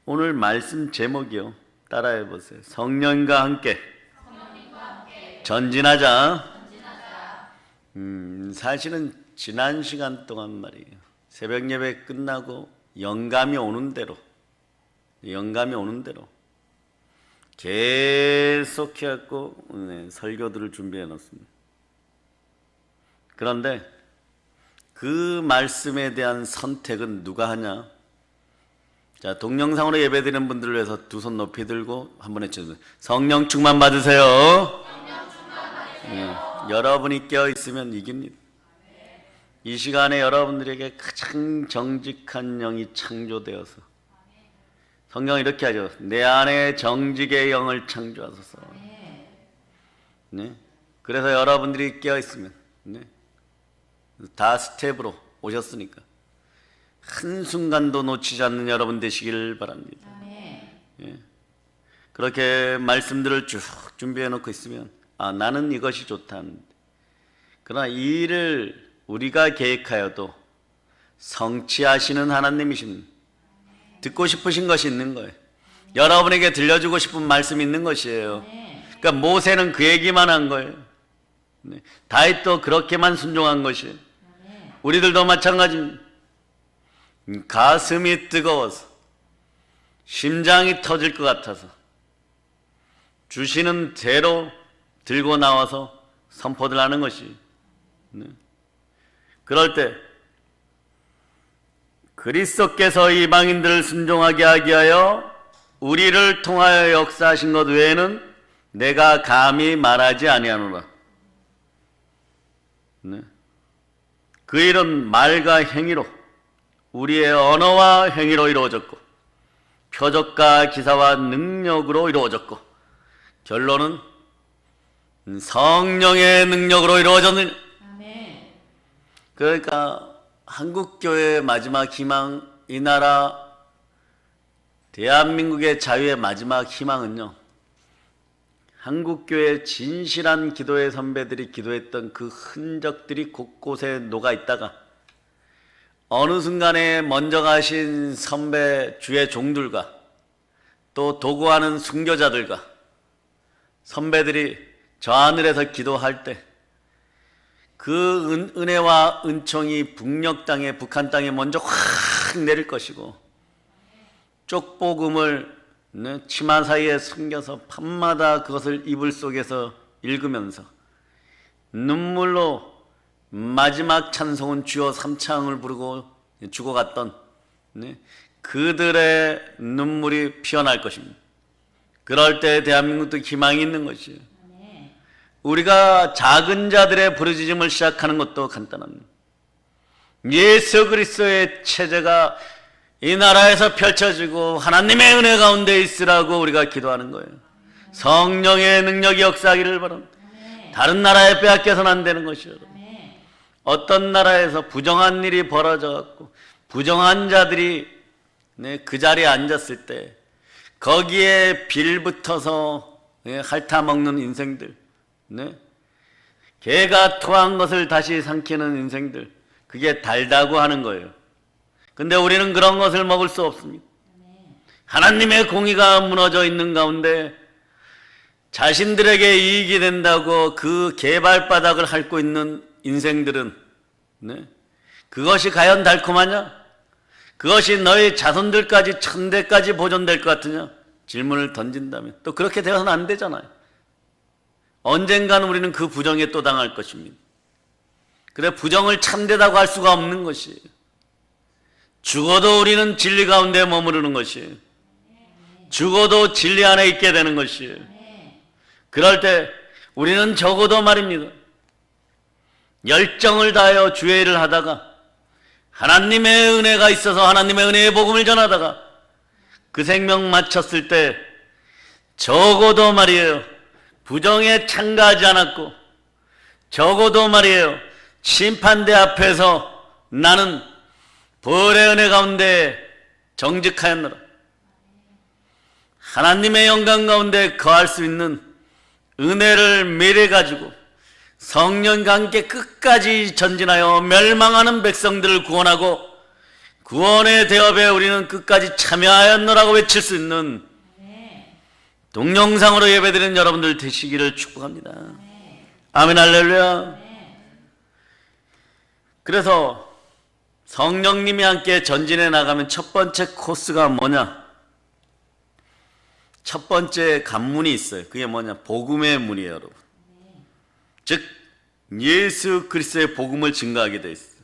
오늘 말씀 제목이요. 따라해 보세요. 성령과 함께 전진하자. 사실은 지난 시간 동안 말이에요. 새벽 예배 끝나고 영감이 오는 대로 계속 해갖고 설교들을 준비해 놓습니다. 그런데 그 말씀에 대한 선택은 누가 하냐? 자, 동영상으로 예배드리는 분들을 위해서 두 손 높이 들고 한번 해주세요. 성령 충만 받으세요. 여러분이 깨어있으면 이깁니다. 이 시간에 여러분들에게 가장 정직한 영이 창조되어서 성경은 이렇게 하죠. 내 안에 정직의 영을 창조하소서. 네. 그래서 여러분들이 깨어있으면 다 스텝으로 오셨으니까 한순간도 놓치지 않는 여러분 되시길 바랍니다. 예. 그렇게 말씀들을 쭉 준비해 놓고 있으면 나는 이것이 좋다. 그러나 이 일을 우리가 계획하여도 성취하시는 하나님이십니다. 듣고 싶으신 것이 있는 거예요. 여러분에게 들려주고 싶은 말씀이 있는 것이에요. 그러니까 모세는 그 얘기만 한 거예요. 다윗도 그렇게만 순종한 것이에요. 우리들도 마찬가지입니다. 가슴이 뜨거워서 심장이 터질 것 같아서 주시는 대로 들고 나와서 선포를 하는 것이. 그럴 때 그리스도께서 이방인들을 순종하게 하기 위하여 우리를 통하여 역사하신 것 외에는 내가 감히 말하지 아니하노라. 그 일은 말과 행위로, 우리의 언어와 행위로 이루어졌고 표적과 기사와 능력으로 이루어졌고 결론은 성령의 능력으로 이루어졌느냐. 그러니까 한국교회의 마지막 희망, 이 나라 대한민국의 자유의 마지막 희망은요, 한국교회의 진실한 기도의 선배들이 기도했던 그 흔적들이 곳곳에 녹아있다가 어느 순간에 먼저 가신 선배 주의 종들과 또 도구하는 순교자들과 선배들이 저 하늘에서 기도할 때 그 은혜와 은총이 북녘 땅에, 북한 땅에 먼저 확 내릴 것이고 쪽복음을 치마 사이에 숨겨서 밤마다 그것을 이불 속에서 읽으면서 눈물로 마지막 찬송은 주여 삼창을 부르고 죽어갔던 그들의 눈물이 피어날 것입니다. 그럴 때 대한민국도 희망이 있는 것이에요. 우리가 작은 자들의 부르짖음을 시작하는 것도 간단합니다. 예수 그리스도의 체제가 이 나라에서 펼쳐지고 하나님의 은혜 가운데 있으라고 우리가 기도하는 거예요. 성령의 능력이 역사하기를 바랍니다. 다른 나라에 빼앗겨서는 안 되는 것이에요. 어떤 나라에서 부정한 일이 벌어져갖고 부정한 자들이 그 자리에 앉았을 때 거기에 빌붙어서 핥아먹는 인생들, 개가 토한 것을 다시 삼키는 인생들, 그게 달다고 하는 거예요. 근데 우리는 그런 것을 먹을 수 없습니다. 하나님의 공의가 무너져 있는 가운데 자신들에게 이익이 된다고 그 개발바닥을 핥고 있는 인생들은 그것이 과연 달콤하냐? 그것이 너희 자손들까지 천대까지 보존될 것 같으냐? 질문을 던진다면 또 그렇게 되어서는 안 되잖아요. 언젠가는 우리는 그 부정에 또 당할 것입니다. 그래 부정을 참되다고 할 수가 없는 것이에요. 죽어도 우리는 진리 가운데 머무르는 것이에요. 죽어도 진리 안에 있게 되는 것이에요. 그럴 때 우리는 적어도 말입니다. 열정을 다하여 주의 일을 하다가 하나님의 은혜가 있어서 하나님의 은혜의 복음을 전하다가 그 생명 마쳤을 때 적어도 말이에요. 부정에 참가하지 않았고 적어도 말이에요. 심판대 앞에서 나는 벌의 은혜 가운데 정직하였노라. 하나님의 영광 가운데 거할 수 있는 은혜를 매래 가지고 성령과 함께 끝까지 전진하여 멸망하는 백성들을 구원하고 구원의 대업에 우리는 끝까지 참여하였노라고 외칠 수 있는 동영상으로 예배드리는 여러분들 되시기를 축복합니다. 아멘 할렐루야. 그래서 성령님이 함께 전진해 나가면 첫 번째 코스가 뭐냐? 첫 번째 관문이 있어요. 그게 뭐냐? 복음의 문이에요, 여러분. 즉 예수 그리스도의 복음을 증거하게 돼 있어요.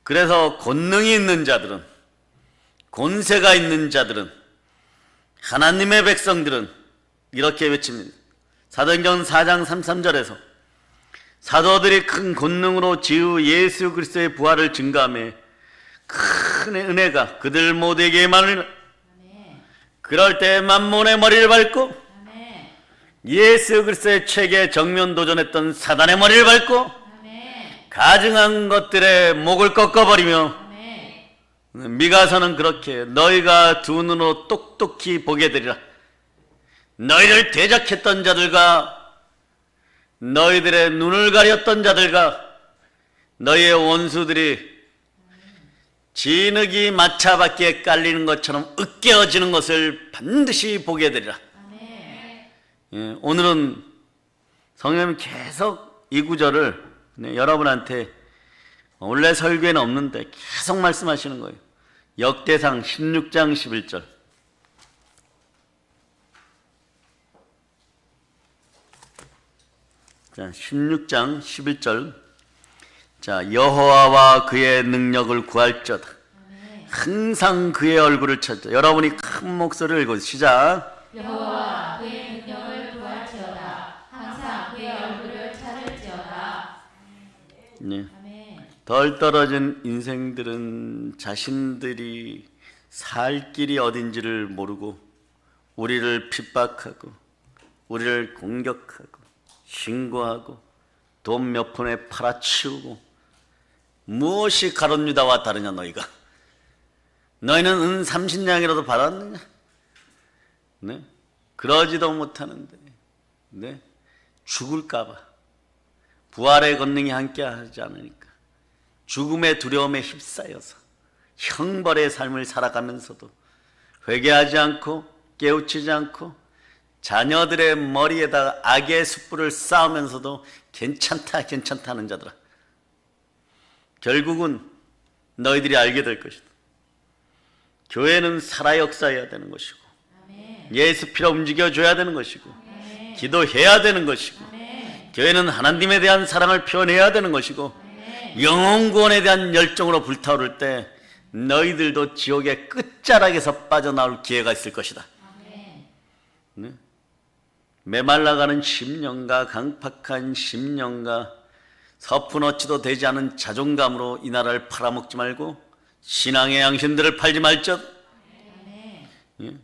그래서 권능이 있는 자들은, 권세가 있는 자들은, 하나님의 백성들은 이렇게 외칩니다. 사도행전 4장 33절에서 사도들이 큰 권능으로 주 예수 그리스도의 부활을 증거하며 큰 은혜가 그들 모두에게 임하느니라. 그럴 때 만몬의 머리를 밟고 예수 그리스도의 책에 정면 도전했던 사단의 머리를 밟고 가증한 것들의 목을 꺾어버리며 미가서는 그렇게 너희가 두 눈으로 똑똑히 보게 되리라. 너희를 대적했던 자들과 너희들의 눈을 가렸던 자들과 너희의 원수들이 진흙이 마차바퀴에 깔리는 것처럼 으깨어지는 것을 반드시 보게 되리라. 예, 오늘은 성령님이 계속 이 구절을 여러분한테 원래 설교에는 없는데 계속 말씀하시는 거예요. 역대상 16장 11절. 자, 16장 11절. 자, 여호와와 그의 능력을 구할지어다. 항상 그의 얼굴을 찾자. 여러분이 큰 목소리를 읽어주세요. 시작. 여호와 그의 능력을 구할지어다. 항상 그의 얼굴을 찾을지어다. 네. 덜 떨어진 인생들은 자신들이 살 길이 어딘지를 모르고 우리를 핍박하고 우리를 공격하고 신고하고 돈 몇 푼에 팔아치우고 무엇이 가룟 유다와 다르냐 너희가? 너희는 은 30냥이라도 받았느냐? 네? 그러지도 못하는데 네? 죽을까 봐 부활의 권능이 함께하지 않으니까 죽음의 두려움에 휩싸여서 형벌의 삶을 살아가면서도 회개하지 않고 깨우치지 않고 자녀들의 머리에다가 악의 숯불을 쌓으면서도 괜찮다 괜찮다는 자들아, 결국은 너희들이 알게 될 것이다. 교회는 살아 역사해야 되는 것이고 예수 피로 움직여줘야 되는 것이고 기도해야 되는 것이고 교회는 하나님에 대한 사랑을 표현해야 되는 것이고 영혼 구원에 대한 열정으로 불타오를 때 너희들도 지옥의 끝자락에서 빠져나올 기회가 있을 것이다. 네? 메말라가는 심령과 강팍한 심령과 서푼어치도 되지 않은 자존감으로 이 나라를 팔아먹지 말고 신앙의 양심들을 팔지 말지어다. 예?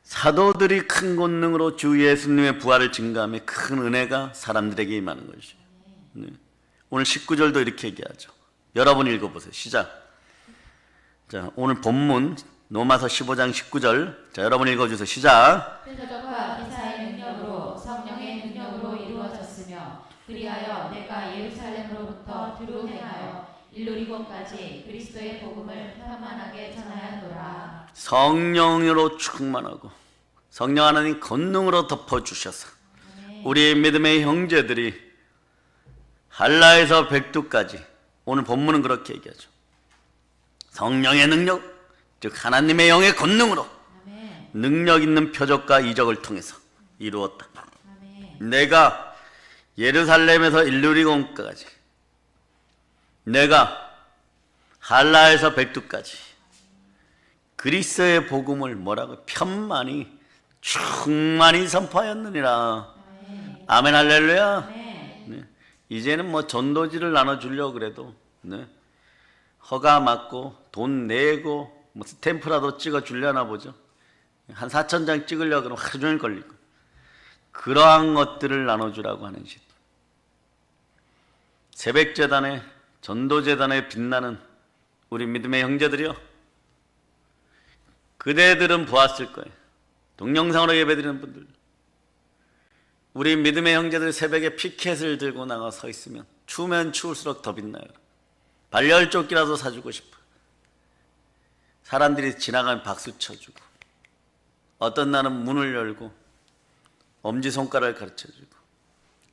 사도들이 큰 권능으로 주 예수님의 부활을 증거하며 큰 은혜가 사람들에게 임하는 것이죠. 네. 오늘 19절도 이렇게 얘기하죠. 여러분 읽어보세요. 시작. 자, 오늘 본문 로마서 15장 19절. 자, 여러분 읽어주세요. 시작. 표적과 기사의 능력으로 성령의 능력으로 이루어졌으며 그리하여 내가 예루살렘으로부터 두루 행하여 일루리곤까지 그리스도의 복음을 편만하게 전하였노라. 성령으로 충만하고 성령 하나님 권능으로 덮어주셔서 우리 믿음의 형제들이 한라에서 백두까지, 오늘 본문은 그렇게 얘기하죠. 성령의 능력, 즉 하나님의 영의 권능으로 능력 있는 표적과 이적을 통해서 이루었다. 내가 예루살렘에서 일루리곤까지, 내가 한라에서 백두까지 그리스도의 복음을 뭐라고 편만히 충만히 선포하였느니라. 아멘 할렐루야. 네. 이제는 뭐 전도지를 나눠주려고 그래도 네. 허가 맞고 돈 내고 뭐 스탬프라도 찍어주려나 보죠. 한 4,000장 찍으려고 그러면 하루 종일 걸리고, 그러한 것들을 나눠주라고 하는 시. 새벽재단에, 전도재단에 빛나는 우리 믿음의 형제들이요, 그대들은 보았을 거예요. 동영상으로 예배드리는 분들, 우리 믿음의 형제들 새벽에 피켓을 들고 나가 서 있으면 추우면 추울수록 더 빛나요. 발열조끼라도 사주고 싶어. 사람들이 지나가면 박수 쳐주고, 어떤 날은 문을 열고 엄지손가락을 가르쳐주고,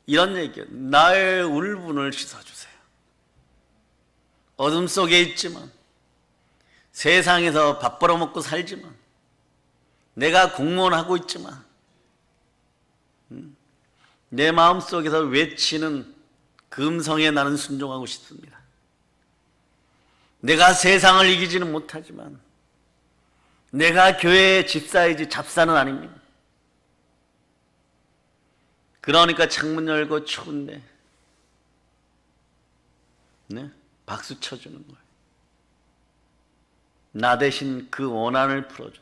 이런 얘기예요. 나의 울분을 씻어주세요. 어둠 속에 있지만, 세상에서 밥 벌어먹고 살지만, 내가 공무원 하고 있지만, 내 마음속에서 외치는 그 음성에 나는 순종하고 싶습니다. 내가 세상을 이기지는 못하지만 내가 교회의 집사이지 잡사는 아닙니다. 그러니까 창문 열고 추운데 박수 쳐주는 거예요. 나 대신 그 원한을 풀어줬어.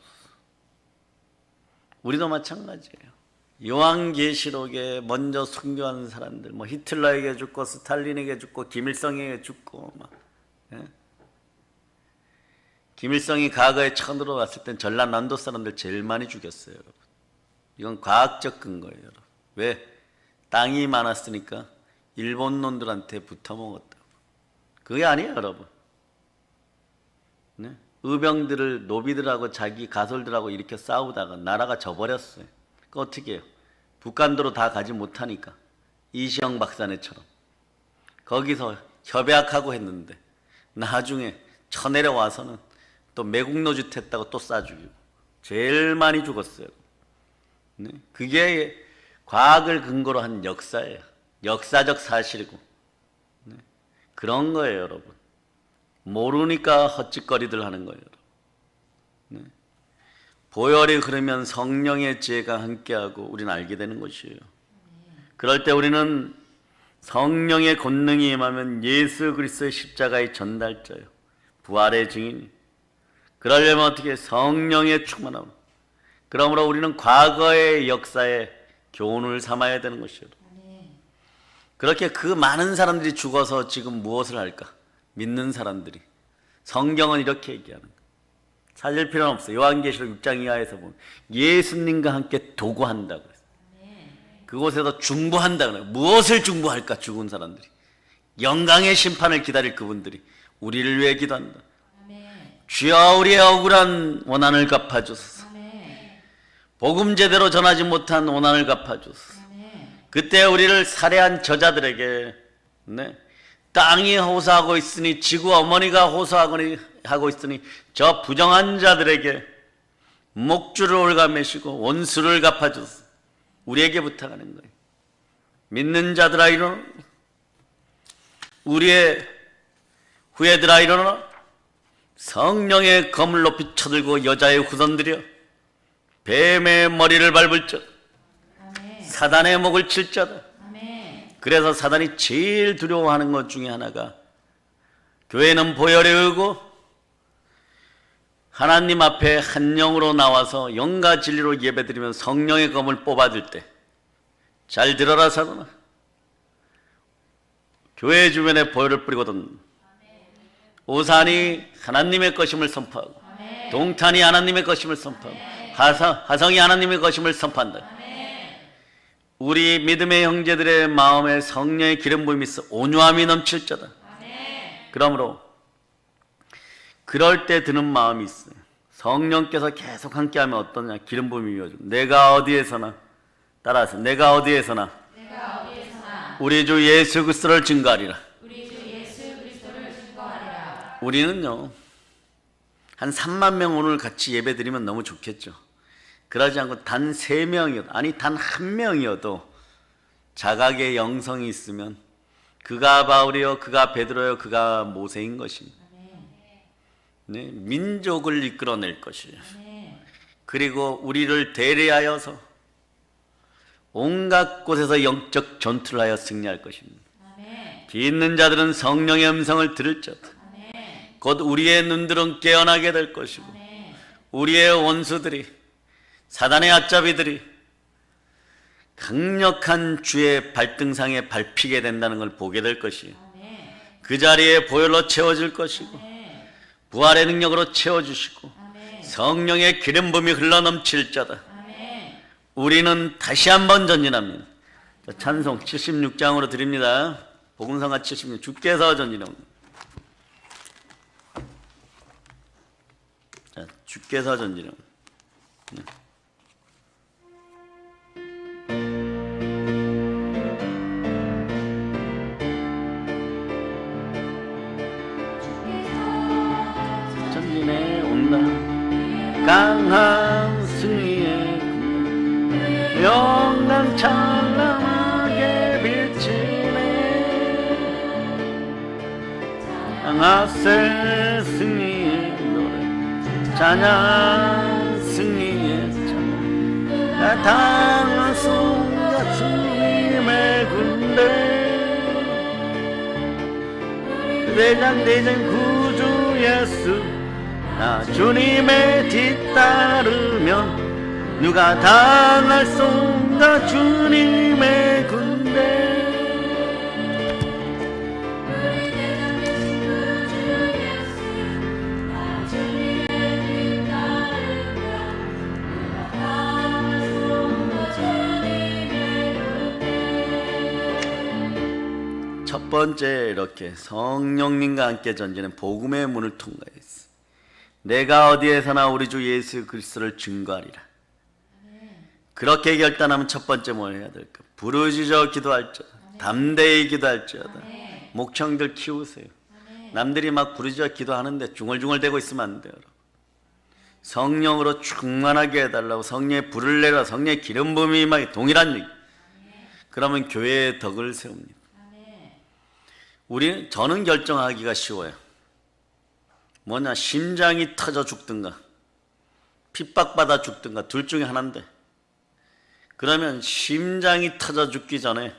우리도 마찬가지예요. 요한계시록에 먼저 순교하는 사람들, 뭐 히틀러에게 죽고 스탈린에게 죽고 김일성에게 죽고 막. 김일성이 과거에 처음 들어왔을 땐 전라남도 사람들 제일 많이 죽였어요, 여러분. 이건 과학적 근거예요, 여러분. 왜? 땅이 많았으니까 일본 놈들한테 붙어먹었다고. 그게 아니에요, 여러분. 의병들을 노비들하고 자기 가솔들하고 이렇게 싸우다가 나라가 져버렸어요. 그 어떻게 해요? 북한도로 다 가지 못하니까 이시영 박사네처럼 거기서 협약하고 했는데 나중에 쳐내려와서는 또 매국노짓 했다고 또 쏴죽이고 제일 많이 죽었어요. 그게 과학을 근거로 한 역사예요. 역사적 사실이고 그런 거예요, 여러분. 모르니까 헛짓거리들 하는 거예요, 여러분. 보혈이 흐르면 성령의 지혜가 함께하고 우리는 알게 되는 것이에요. 그럴 때 우리는 성령의 권능이 임하면 예수 그리스도의 십자가의 전달자요, 부활의 증인이. 그러려면 어떻게? 성령의 충만함. 그러므로 우리는 과거의 역사에 교훈을 삼아야 되는 것이에요. 그렇게 그 많은 사람들이 죽어서 지금 무엇을 할까? 믿는 사람들이. 성경은 이렇게 얘기하는 거예요. 찾을 필요는 없어요. 요한계시록 6장 이하에서 보면 예수님과 함께 도구한다고 했어요. 그곳에서 중보한다고 해요. 무엇을 중보할까? 죽은 사람들이. 영광의 심판을 기다릴 그분들이 우리를 위해 기도한다. 주여 우리의 억울한 원한을 갚아주소서. 복음 제대로 전하지 못한 원한을 갚아주소서. 그때 우리를 살해한 저자들에게 땅이 호소하고 있으니, 지구 어머니가 호소하고 있으니 저 부정한 자들에게 목줄을 올가매시고 원수를 갚아주소서. 우리에게 부탁하는 거예요. 믿는 자들아 일어나, 우리의 후예들아 일어나, 성령의 검을 높이 쳐들고 여자의 후손들이여 뱀의 머리를 밟을 자, 사단의 목을 칠 자다. 그래서 사단이 제일 두려워하는 것 중에 하나가, 교회는 보혈에 의고 하나님 앞에 한 영으로 나와서 영과 진리로 예배드리면 성령의 검을 뽑아들 때, 잘 들어라 사단아, 교회 주변에 보혈을 뿌리거든 오산이 하나님의 것임을 선포하고 동탄이 하나님의 것임을 선포하고 화성이 하나님의 것임을 선포한다. 우리 믿음의 형제들의 마음에 성령의 기름 부음이 있어 온유함이 넘칠 자다. 그러므로 그럴 때 드는 마음이 있어요. 성령께서 계속 함께하면 어떠냐? 기름 부음이 이어져. 내가 어디에서나, 따라서 내가 어디에서나 우리 주 예수 그리스도를 증거하리라. 우리는요, 한 3만 명 오늘 같이 예배 드리면 너무 좋겠죠. 그러지 않고 단 3명이어도, 아니 단 1명이어도 자각의 영성이 있으면 그가 바울이요, 그가 베드로요, 그가 모세인 것입니다. 민족을 이끌어낼 것이에요. 그리고 우리를 대리하여서 온갖 곳에서 영적 전투를 하여 승리할 것입니다. 믿는 자들은 성령의 음성을 들을 자다. 곧 우리의 눈들은 깨어나게 될 것이고 우리의 원수들이, 사단의 앞잡이들이 강력한 주의 발등상에 밟히게 된다는 걸 보게 될 것이에요. 그 자리에 보혈로 채워질 것이고 부활의 능력으로 채워주시고 성령의 기름 부음이 흘러넘칠 자다. 우리는 다시 한번 전진합니다. 찬송 76장으로 드립니다. 복음성가 76, 주께서 전진합니다. 자, 주께서 전지는 전진에 온다. 강한 승리의 군대 영광 찬란하게 비치네. 강하세 승리의 노래 찬양 승리의 찬양 나타난 순간 주님의 군대 대장 구주 예수 나 주님의 뒤따르면 누가 당할 쏜가 주님의 군대 첫 번째 이렇게 성령님과 함께 전지는 복음의 문을 통과했어. 내가 어디에서나 우리 주 예수 그리스도를 증거하리라. 그렇게 결단하면 첫 번째 뭘 해야 될까? 부르짖어 기도할지어다. 담대히 기도할지어다. 목청들 키우세요. 남들이 막 부르짖어 기도하는데 중얼중얼대고 있으면 안 돼요. 성령으로 충만하게 해달라고 성령의 불을 내라 성령의 기름 부음이 임하게 동일한 얘기. 그러면 교회의 덕을 세웁니다. 저는 결정하기가 쉬워요. 뭐냐, 심장이 터져 죽든가 핍박받아 죽든가 둘 중에 하나인데, 그러면 심장이 터져 죽기 전에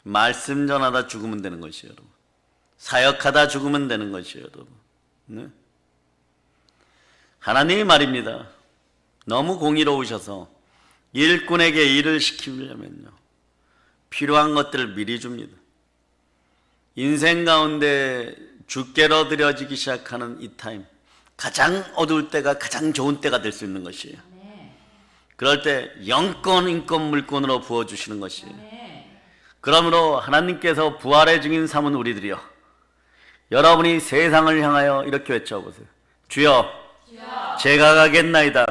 말씀 전하다 죽으면 되는 것이에요, 여러분. 사역하다 죽으면 되는 것이에요, 여러분. 하나님이 말입니다. 너무 공의로우셔서 일꾼에게 일을 시키려면요 필요한 것들을 미리 줍니다. 인생 가운데 주께로 드려지기 시작하는 이 타임, 가장 어두울 때가 가장 좋은 때가 될 수 있는 것이에요. 그럴 때 영권, 인권, 물권으로 부어주시는 것이에요. 그러므로 하나님께서 부활의 증인 삼은 우리들이여, 여러분이 세상을 향하여 이렇게 외쳐보세요. 주여, 제가 가겠나이다.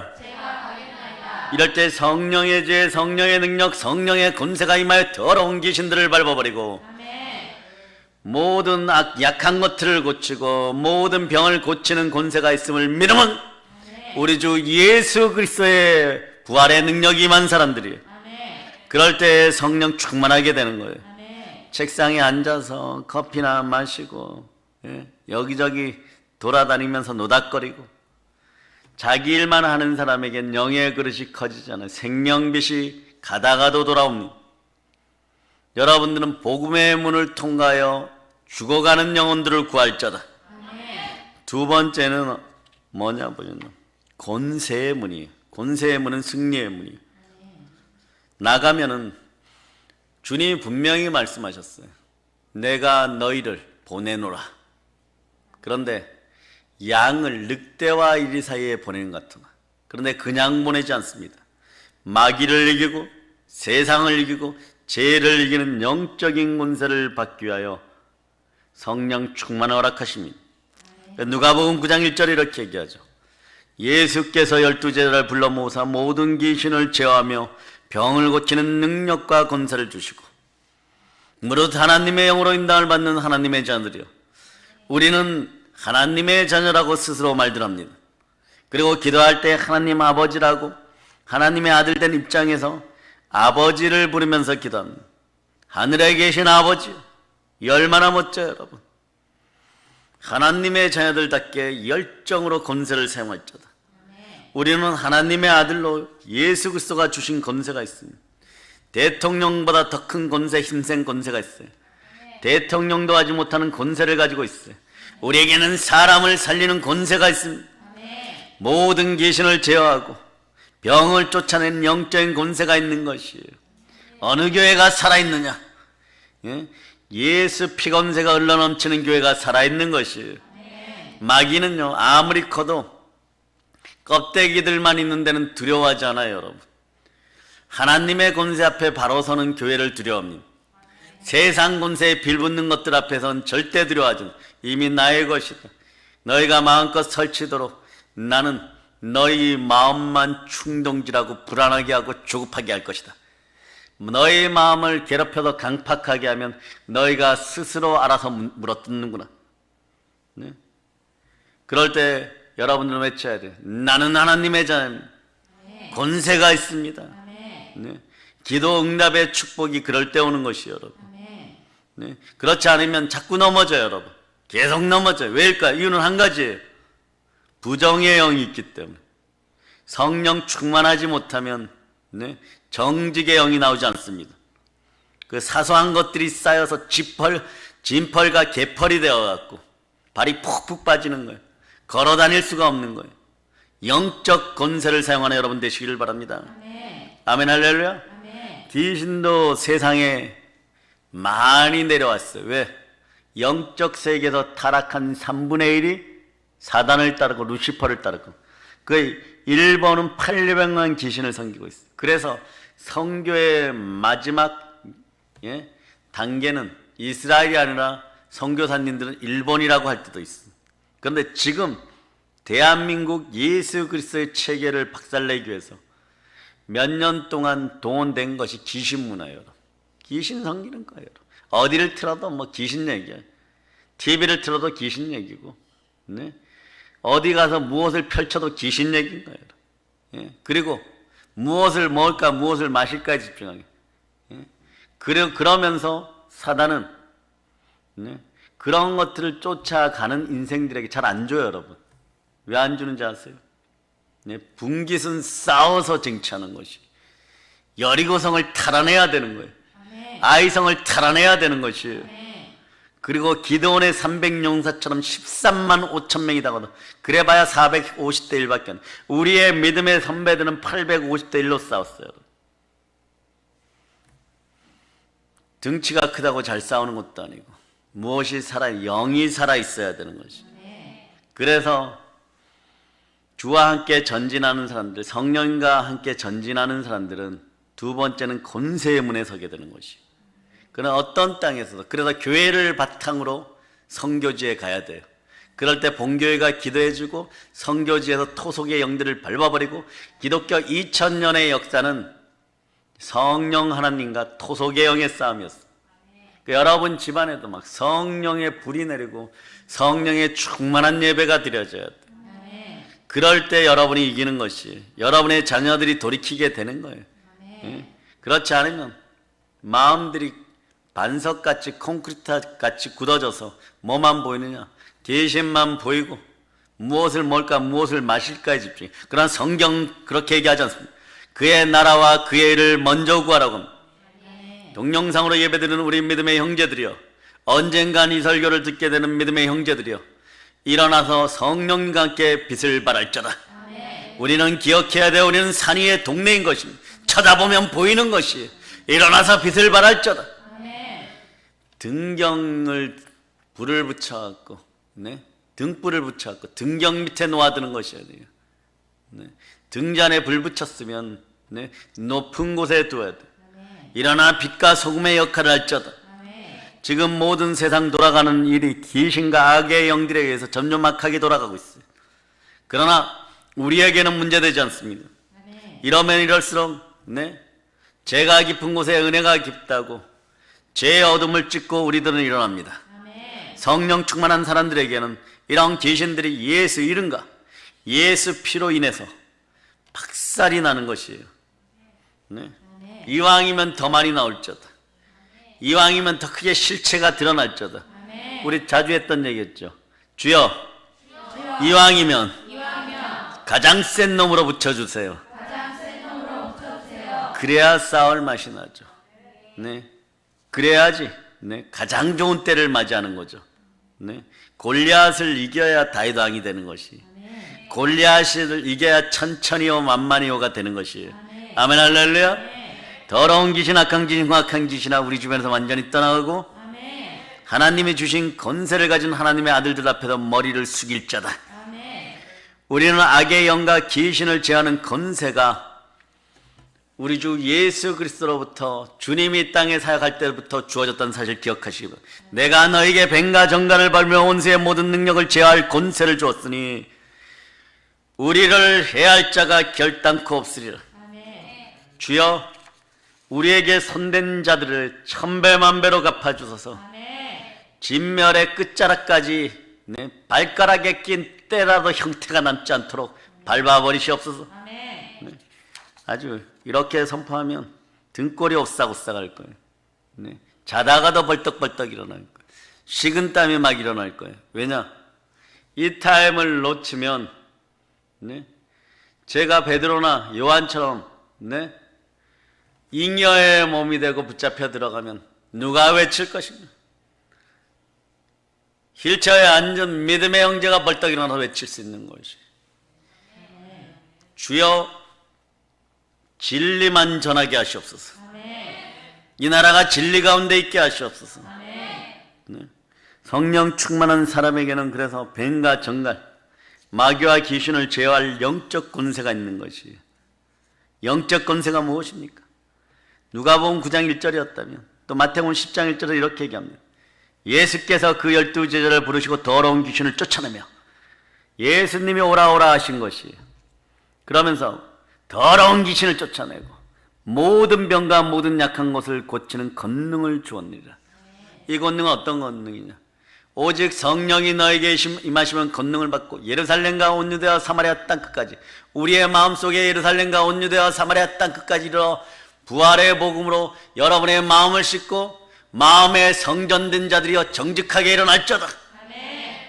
이럴 때 성령의 죄, 성령의 능력, 성령의 권세가 임하여 더러운 귀신들을 밟아버리고 모든 약한 것들을 고치고 모든 병을 고치는 권세가 있음을 믿으면 우리 주 예수 그리스도의 부활의 능력이 임한 사람들이에요. 그럴 때 성령 충만하게 되는 거예요. 책상에 앉아서 커피나 마시고 여기저기 돌아다니면서 노닥거리고 자기 일만 하는 사람에겐 영의 그릇이 커지잖아요. 생명빛이 가다가도 돌아옵니다. 여러분들은 복음의 문을 통과하여 죽어가는 영혼들을 구할 자다. 두 번째는 뭐냐 보면 권세의 문이에요. 권세의 문은 승리의 문이에요. 나가면은 주님이 분명히 말씀하셨어요. 내가 너희를 보내노라. 그런데 양을 늑대와 이리 사이에 보내는 것 같으나, 그런데 그냥 보내지 않습니다. 마귀를 이기고 세상을 이기고 죄를 이기는 영적인 권세를 받기 위하여 성령 충만을 허락하십니다. 누가복음 9장 1절에 이렇게 얘기하죠. 예수께서 12제자를 불러 모으사 모든 귀신을 제어하며 병을 고치는 능력과 권세를 주시고, 무릇 하나님의 영으로 인도함을 받는 하나님의 자녀들이요, 우리는 하나님의 자녀라고 스스로 말들 합니다. 그리고 기도할 때 하나님 아버지라고 하나님의 아들 된 입장에서 아버지를 부르면서 기도합니다. 하늘에 계신 아버지, 얼마나 멋져요, 여러분. 하나님의 자녀들답게 열정으로 권세를 사용할지어다. 우리는 하나님의 아들로 예수 그리스도가 주신 권세가 있습니다. 대통령보다 더 큰 권세, 힘센 권세가 있어요. 대통령도 하지 못하는 권세를 가지고 있어요. 우리에게는 사람을 살리는 권세가 있습니다. 모든 귀신을 제어하고 병을 쫓아낸 영적인 권세가 있는 것이에요. 어느 교회가 살아있느냐? 예수 피 권세가 흘러넘치는 교회가 살아있는 것이에요. 마귀는요 아무리 커도 껍데기들만 있는 데는 두려워하지 않아요, 여러분. 하나님의 권세 앞에 바로 서는 교회를 두려워합니다. 세상 권세에 빌붙는 것들 앞에서는 절대 두려워하지 않아요. 이미 나의 것이다. 너희가 마음껏 설치도록 나는 너희 마음만 충동질하고 불안하게 하고 조급하게 할 것이다. 너희 마음을 괴롭혀도 강팍하게 하면 너희가 스스로 알아서 물어뜯는구나. 네? 그럴 때 여러분들은 외쳐야 돼요. 나는 하나님의 자녀입니다. 권세가 있습니다. 네? 기도 응답의 축복이 그럴 때 오는 것이에요, 여러분. 네? 그렇지 않으면 자꾸 넘어져요, 여러분. 계속 넘어져요. 왜일까요? 이유는 한 가지예요. 부정의 영이 있기 때문에. 성령 충만하지 못하면 네? 정직의 영이 나오지 않습니다. 그 사소한 것들이 쌓여서 진펄과 개펄이 되어갖고 발이 푹푹 빠지는 거예요. 걸어 다닐 수가 없는 거예요. 영적 권세를 사용하는 여러분 되시기를 바랍니다. 아멘 할렐루야. 귀신도 세상에 많이 내려왔어요. 왜? 영적 세계에서 타락한 3분의 1이 사단을 따르고 루시퍼를 따르고 그 일본은 800만 귀신을 섬기고 있어요. 그래서 선교의 마지막 단계는 이스라엘이 아니라 선교사님들은 일본이라고 할 때도 있어요. 그런데 지금 대한민국 예수 그리스도의 체계를 박살내기 위해서 몇 년 동안 동원된 것이 귀신 문화예요. 귀신 섬기는 거예요. 어디를 틀어도 뭐 귀신 얘기야. TV를 틀어도 귀신 얘기고, 네? 어디 가서 무엇을 펼쳐도 귀신 얘기인 거예요. 예? 그리고 무엇을 먹을까, 무엇을 마실까에 집중하게. 예? 그러면서 사단은 네? 그런 것들을 쫓아가는 인생들에게 잘 안 줘요, 여러분. 왜 안 주는지 아세요? 네? 분깃은 싸워서 쟁취하는 것이. 여리고성을 탈환해야 되는 거예요. 아이성을 탈환해야 되는 것이에요. 그리고 기드온의 300용사처럼 13만 5천 명이다거든. 그래봐야 450대 1밖에 안 돼. 우리의 믿음의 선배들은 850대 1로 싸웠어요. 등치가 크다고 잘 싸우는 것도 아니고 무엇이 영이 살아있어야 되는 것이. 그래서 주와 함께 전진하는 사람들, 성령과 함께 전진하는 사람들은 두 번째는 권세의 문에 서게 되는 것이. 그러나 어떤 땅에서도, 그래서 교회를 바탕으로 선교지에 가야 돼요. 그럴 때 본교회가 기도해주고 선교지에서 토속의 영들을 밟아버리고, 기독교 2000년의 역사는 성령 하나님과 토속의 영의 싸움이었어요. 여러분 집안에도 막 성령의 불이 내리고 성령의 충만한 예배가 드려져야 돼요. 그럴 때 여러분이 이기는 것이, 여러분의 자녀들이 돌이키게 되는 거예요. 그렇지 않으면 마음들이 반석같이 콘크리트같이 굳어져서 뭐만 보이느냐, 대신만 보이고 무엇을 먹을까 무엇을 마실까에 집중해. 그러나 성경 그렇게 얘기하지 않습니다. 그의 나라와 그의 일을 먼저 구하라고 합니다. 동영상으로 예배드리는 우리 믿음의 형제들이여, 언젠간 이 설교를 듣게 되는 믿음의 형제들이여, 일어나서 성령과 함께 빛을 발할지어다. 우리는 기억해야 돼. 우리는 산 위의 동네인 것입니다. 쳐다보면 보이는 것이. 일어나서 빛을 발할지어다. 등경을 불을 붙여갖고, 네? 등불을 붙여갖고 등경 밑에 놓아두는 것이어야 돼요. 네? 등잔에 불 붙였으면 네? 높은 곳에 두어야 돼. 일어나 빛과 소금의 역할을 할지어다. 지금 모든 세상 돌아가는 일이 귀신과 악의 영들에 의해서 점점 악하게 돌아가고 있어요. 그러나 우리에게는 문제되지 않습니다. 이러면 이럴수록 네? 죄가 깊은 곳에 은혜가 깊다고 죄의 어둠을 찢고 우리들은 일어납니다. 성령 충만한 사람들에게는 이런 귀신들이 예수 이름과 예수 피로 인해서 박살이 나는 것이에요. 네? 이왕이면 더 많이 나올지어다. 이왕이면 더 크게 실체가 드러날지어다. 우리 자주 했던 얘기였죠. 주여, 이왕이면 가장 센 놈으로 붙여주세요. 그래야 싸울 맛이 나죠. 네. 그래야지 네. 가장 좋은 때를 맞이하는 거죠. 네. 골리앗을 이겨야 다윗 왕이 되는 것이, 골리앗을 이겨야 천천히요 만만히요가 되는 것이에요. 아멘 할렐루야. 더러운 귀신, 악한 귀신, 악한 귀신아 우리 주변에서 완전히 떠나가고 하나님이 주신 권세를 가진 하나님의 아들들 앞에서 머리를 숙일 자다. 우리는 악의 영과 귀신을 제하는 권세가 우리 주 예수 그리스도로부터 주님이 땅에 사역할 때부터 주어졌다는 사실 기억하시기 바랍니다. 내가 너에게 뱀과 정갈을 밟으며 온수의 모든 능력을 제어할 권세를 주었으니 우리를 해할 자가 결단코 없으리라. 아멘. 주여 우리에게 손댄 자들을 천배만배로 갚아주소서. 아멘. 진멸의 끝자락까지 발가락에 낀 때라도 형태가 남지 않도록 밟아버리시옵소서. 아멘. 아주 이렇게 선포하면 등골이 오싹오싹 할 거예요. 자다가도 벌떡벌떡 일어날 거예요. 식은땀이 막 일어날 거예요. 왜냐? 이 타임을 놓치면 제가 베드로나 요한처럼 잉여의 몸이 되고 붙잡혀 들어가면 누가 외칠 것인가? 휠체어에 앉은 믿음의 형제가 벌떡 일어나서 외칠 수 있는 것이, 주여 진리만 전하게 하시옵소서. 이 나라가 진리 가운데 있게 하시옵소서. 성령 충만한 사람에게는 그래서 뱀과 정갈, 마귀와 귀신을 제어할 영적 권세가 있는 것이에요. 영적 권세가 무엇입니까? 누가복음 9장 1절이었다면 또 마태복음 10장 1절에 이렇게 얘기합니다. 예수께서 그 12제자를 부르시고 더러운 귀신을 쫓아내며, 예수님이 오라 오라 하신 것이에요. 그러면서 더러운 귀신을 쫓아내고 모든 병과 모든 약한 것을 고치는 권능을 주었느니라. 이 권능은 어떤 권능이냐? 오직 성령이 너에게 임하시면 권능을 받고 예루살렘과 온 유대와 사마리아 땅끝까지, 우리의 마음속에 예루살렘과 온 유대와 사마리아 땅끝까지 이르러 부활의 복음으로 여러분의 마음을 씻고 마음에 성전된 자들이여 정직하게 일어날지어다.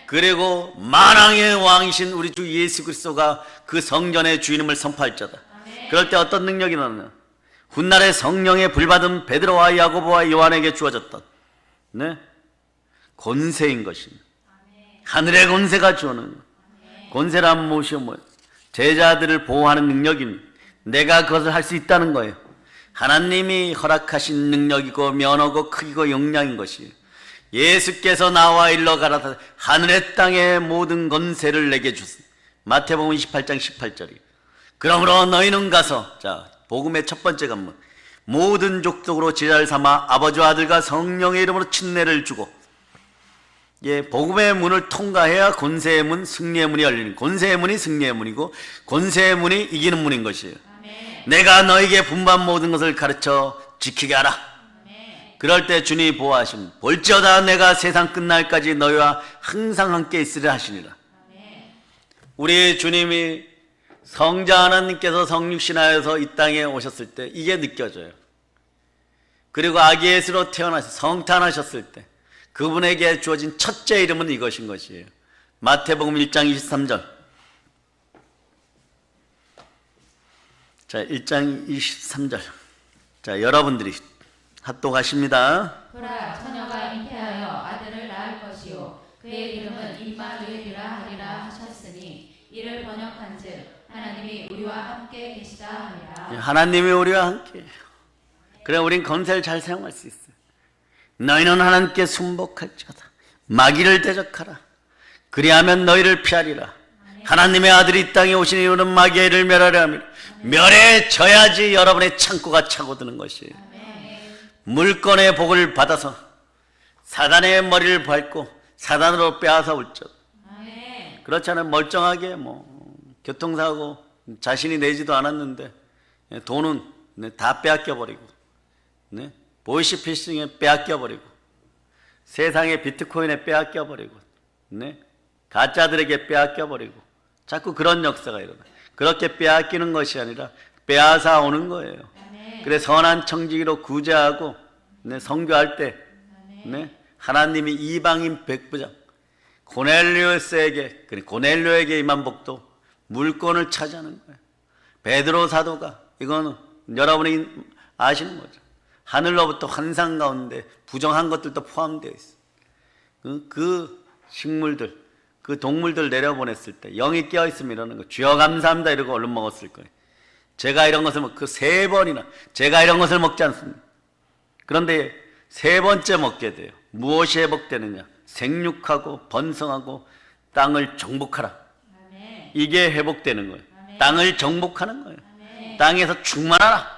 그리고 만왕의 왕이신 우리 주 예수 그리스도가 그 성전의 주인임을 선포할지어다. 그럴 때 어떤 능력이 일어나냐? 훗날에 성령의 불받은 베드로와 야고보와 요한에게 주어졌던 권세인 것입니다. 하늘의 권세가 주어는 권세란 무엇이요? 뭐예요? 제자들을 보호하는 능력입니다. 내가 그것을 할 수 있다는 거예요. 하나님이 허락하신 능력이고 면허고 크기고 역량인 것이에요. 예수께서 나와 일러 가라사 하늘의 땅의 모든 권세를 내게 주시니, 마태복음 28장 18절이에요. 그러므로 너희는 가서, 자, 복음의 첫 번째 관문, 모든 족속으로 제자를 삼아 아버지와 아들과 성령의 이름으로 침례를 주고, 복음의 문을 통과해야 권세의 문, 승리의 문이 열리는, 권세의 문이 승리의 문이고 권세의 문이 이기는 문인 것이에요. 내가 너에게 분반 모든 것을 가르쳐 지키게 하라. 그럴 때 주님이 보호하시면, 볼지어다 내가 세상 끝날까지 너희와 항상 함께 있으리라 하시니라. 우리 주님이 성자 하나님께서 성육신하여서 이 땅에 오셨을 때 이게 느껴져요. 그리고 아기 예수로 태어나서 성탄하셨을 때 그분에게 주어진 첫째 이름은 이것인 것이에요. 마태복음 1장 23절. 자, 1장 23절. 자, 여러분들이 합독하십니다. 보라, 처녀가 잉태하여 아들을 낳을 것이요 그의 이름은 임마누엘이라 하리라 하셨으니, 이를 번역한즉 하나님이 우리와 함께 계시다 하니라. 하나님이 우리와 함께. 그래, 우린 권세를 잘 사용할 수 있어요. 너희는 하나님께 순복할지어다. 마귀를 대적하라. 그리하면 너희를 피하리라. 하나님의 아들이 이 땅에 오신 이유는 마귀의 일을 멸하려 함이라. 멸해져야지 여러분의 창고가 차고드는 것이에요. 물건의 복을 받아서 사단의 머리를 밟고 사단으로 빼앗아 올죠. 그렇잖아요. 멀쩡하게 교통사고 자신이 내지도 않았는데 돈은 다 빼앗겨버리고, 보이시피싱에 빼앗겨버리고, 세상의 비트코인에 빼앗겨버리고, 가짜들에게 빼앗겨버리고, 자꾸 그런 역사가 일어나요. 그렇게 빼앗기는 것이 아니라 빼앗아 오는 거예요. 그래서 선한 청지기로 구제하고 선교할 때 하나님이 이방인 백부장 고넬료에게 임한 복도 물권을 차지하는 거예요. 베드로 사도가, 이거는 여러분이 아시는 거죠. 하늘로부터 환상 가운데 부정한 것들도 포함되어 있어요. 그 식물들, 그 동물들 내려보냈을 때 영이 깨어있으면 이러는 거, 주여 감사합니다 이러고 얼른 먹었을 거예요. 제가 이런 것을 그 3번이나 제가 이런 것을 먹지 않습니다. 그런데 3번째 먹게 돼요. 무엇이 회복되느냐? 생육하고 번성하고 땅을 정복하라. 이게 회복되는 거예요. 땅을 정복하는 거예요. 땅에서 충만하라.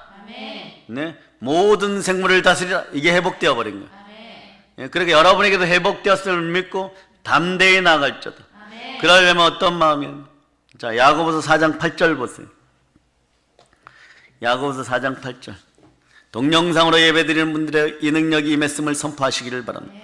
모든 생물을 다스리라. 이게 회복되어 버린 거예요. 그러니까 여러분에게도 회복되었음을 믿고 담대히 나아갈지어다. 그러려면 어떤 마음이에요? 자, 야고보서 4장 8절 보세요. 야고보서 4장 8절. 동영상으로 예배드리는 분들의 이 능력이 임했음을 선포하시기를 바랍니다.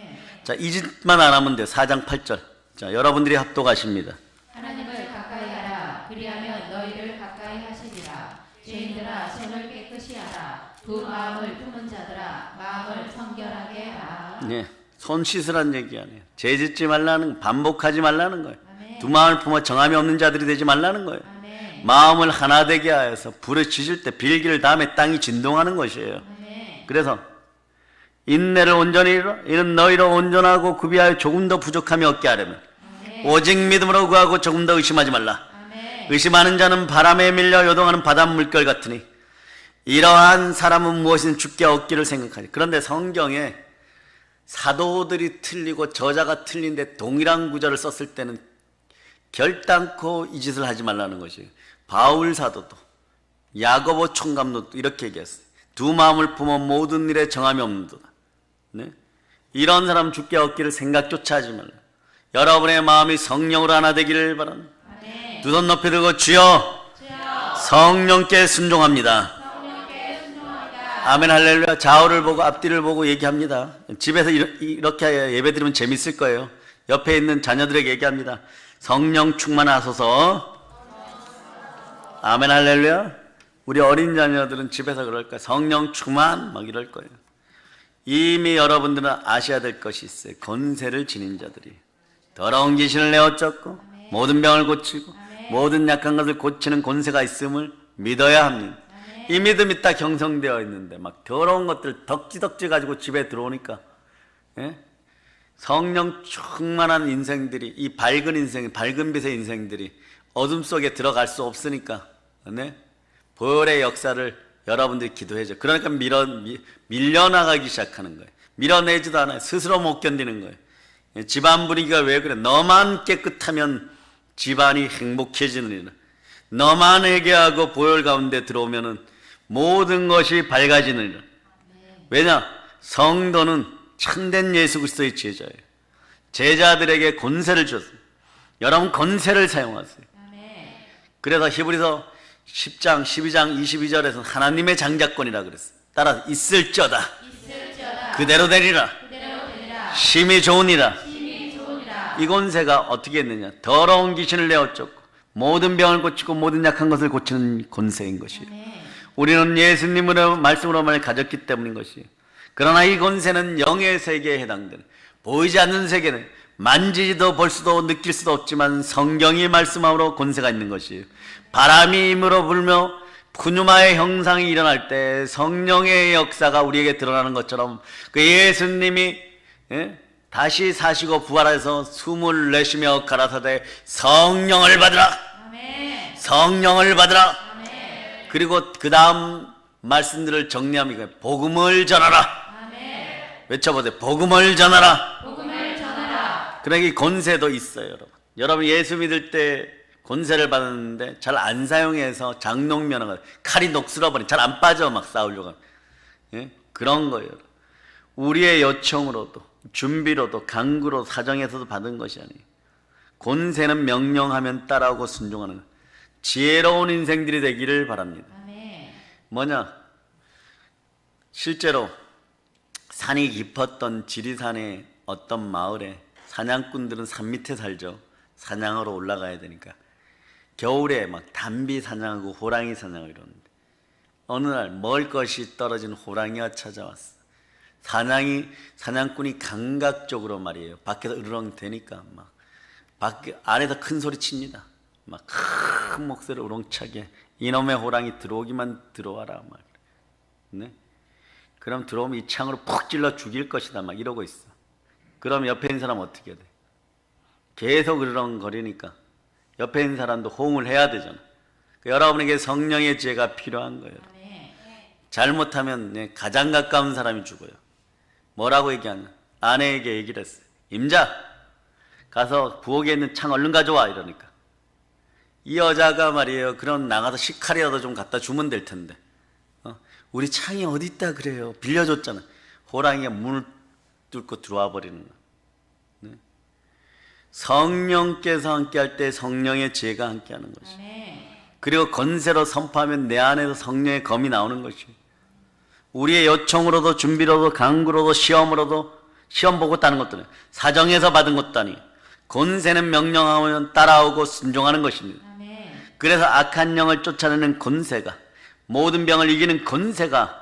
자, 이 짓만 안 하면 돼요. 4장 8절. 자, 여러분들이 합독하십니다. 하나님을 가까이 하라. 그리하면 너희를 가까이 하시리라. 죄인들아 손을 깨끗이 하라. 두 마음을 품은 자들아 마음을 성결하게 하라. 네, 손 씻으란 얘기 아니에요. 죄 짓지 말라는, 반복하지 말라는 거예요. 아멘. 두 마음을 품어 정함이 없는 자들이 되지 말라는 거예요. 아멘. 마음을 하나 되게 하여서 불을 지실 때 빌기를 다음에 땅이 진동하는 것이에요. 아멘. 그래서 인내를 온전히 이루라. 이는 너희로 온전하고 구비하여 조금 더 부족함이 없게 하려면 아멘. 오직 믿음으로 구하고 조금 더 의심하지 말라. 아멘. 의심하는 자는 바람에 밀려 요동하는 바닷물결 같으니 이러한 사람은 무엇이든 죽게 얻기를 생각하니. 그런데 성경에 사도들이 틀리고 저자가 틀린데 동일한 구절을 썼을 때는 결단코 이 짓을 하지 말라는 것이에요. 바울 사도도 야고보 총감독도 이렇게 얘기했어요. 두 마음을 품어 모든 일에 정함이 없는도다. 네? 이런 사람 죽게 얻기를 생각조차 하지 말라. 여러분의 마음이 성령으로 하나 되기를 바랍니다. 두 손 높이 들고 주여, 성령께 순종합니다. 아멘 할렐루야. 좌우를 보고 앞뒤를 보고 얘기합니다. 집에서 이렇게 예배드리면 재밌을 거예요. 옆에 있는 자녀들에게 얘기합니다. 성령 충만하소서. 아멘 할렐루야. 우리 어린 자녀들은 집에서 그럴 거예요. 성령 충만 막 이럴 거예요. 이미 여러분들은 아셔야 될 것이 있어요. 권세를 지닌 자들이 더러운 귀신을 내어쫓고 모든 병을 고치고 모든 약한 것을 고치는 권세가 있음을 믿어야 합니다. 이 믿음이 딱 형성되어 있는데 막 더러운 것들 덕지덕지 가지고 집에 들어오니까, 예? 성령 충만한 인생들이, 이 밝은 인생, 밝은 빛의 인생들이 어둠 속에 들어갈 수 없으니까, 네? 보혈의 역사를 여러분들이 기도해줘. 그러니까 밀려나가기 시작하는 거예요. 밀어내지도 않아요. 스스로 못 견디는 거예요. 집안 분위기가 왜 그래? 너만 깨끗하면 집안이 행복해지느니라. 너만 회개하고 보혈 가운데 들어오면은 모든 것이 밝아지느니라. 왜냐? 성도는 참된 예수 그리스도의 제자예요. 제자들에게 권세를 줬어요. 여러분 권세를 사용하세요. 그래서 히브리서 10장 12장 22절에서 하나님의 장자권이라 그랬어요. 따라 있을지어다 그대로 되리라. 심히 좋으니라. 이 권세가 어떻게 했느냐? 더러운 귀신을 내어쫓고 모든 병을 고치고 모든 약한 것을 고치는 권세인 것이에요. 우리는 예수님의 말씀으로만 가졌기 때문인 것이에요. 그러나 이 권세는 영의 세계에 해당되는, 보이지 않는 세계는 만지지도 볼 수도 느낄 수도 없지만 성경이 말씀함으로 권세가 있는 것이에요. 바람이 힘으로 불며 푸뉴마의 형상이 일어날 때 성령의 역사가 우리에게 드러나는 것처럼 그 예수님이, 예? 다시 사시고 부활해서 숨을 내쉬며 가라사대 성령을 받으라. 아멘. 성령을 받으라. 아멘. 그리고 그 다음 말씀들을 정리하면 복음을 전하라. 아멘. 외쳐보세요. 복음을 전하라. 복음을 전하라. 그러니까 이 권세도 있어요. 여러분. 여러분 예수 믿을 때 권세를 받았는데 잘 안 사용해서 장롱면허가 칼이 녹슬어버린, 잘 안 빠져 막 싸우려고. 예? 그런 거예요. 우리의 요청으로도 준비로도 강구로 사정에서도 받은 것이 아니에요. 권세는 명령하면 따라오고 순종하는 지혜로운 인생들이 되기를 바랍니다. 아멘. 뭐냐? 실제로 산이 깊었던 지리산의 어떤 마을에 사냥꾼들은 산 밑에 살죠. 사냥하러 올라가야 되니까 겨울에 막 담비 사냥하고 호랑이 사냥을 이러는데 어느 날 먹을 것이 떨어진 호랑이가 찾아왔어. 사냥꾼이 감각적으로 말이에요. 밖에서 으르렁 대니까 막 밖에 안에서 큰 소리 칩니다. 막 큰 목소리로 우렁차게 이놈의 호랑이 들어오기만 들어와라 말. 네? 그럼 들어오면 이 창으로 푹 찔러 죽일 것이다 막 이러고 있어. 그럼 옆에 있는 사람 어떻게 돼? 계속 으르렁거리니까 옆에 있는 사람도 호응을 해야 되잖아. 여러분에게 성령의 지혜가 필요한 거예요. 잘못하면 가장 가까운 사람이 죽어요. 뭐라고 얘기하냐? 아내에게 얘기를 했어요. 임자, 가서 부엌에 있는 창 얼른 가져와 이러니까 이 여자가 말이에요. 그럼 나가서 식칼이라도 좀 갖다 주면 될 텐데 우리 창이 어디 있다 그래요. 빌려줬잖아. 호랑이가 문을 뚫고 들어와 버리는 거야. 네? 성령께서 함께할 때 성령의 지혜가 함께하는 것이. 아멘. 그리고 건세로 선포하면 내 안에서 성령의 검이 나오는 것이. 우리의 요청으로도 준비로도 강구로도 시험으로도 시험 보고 따는 것도 사정에서 받은 것도 아니. 권세는 명령하면 따라오고 순종하는 것입니다. 아멘. 그래서 악한 영을 쫓아내는 권세가, 모든 병을 이기는 권세가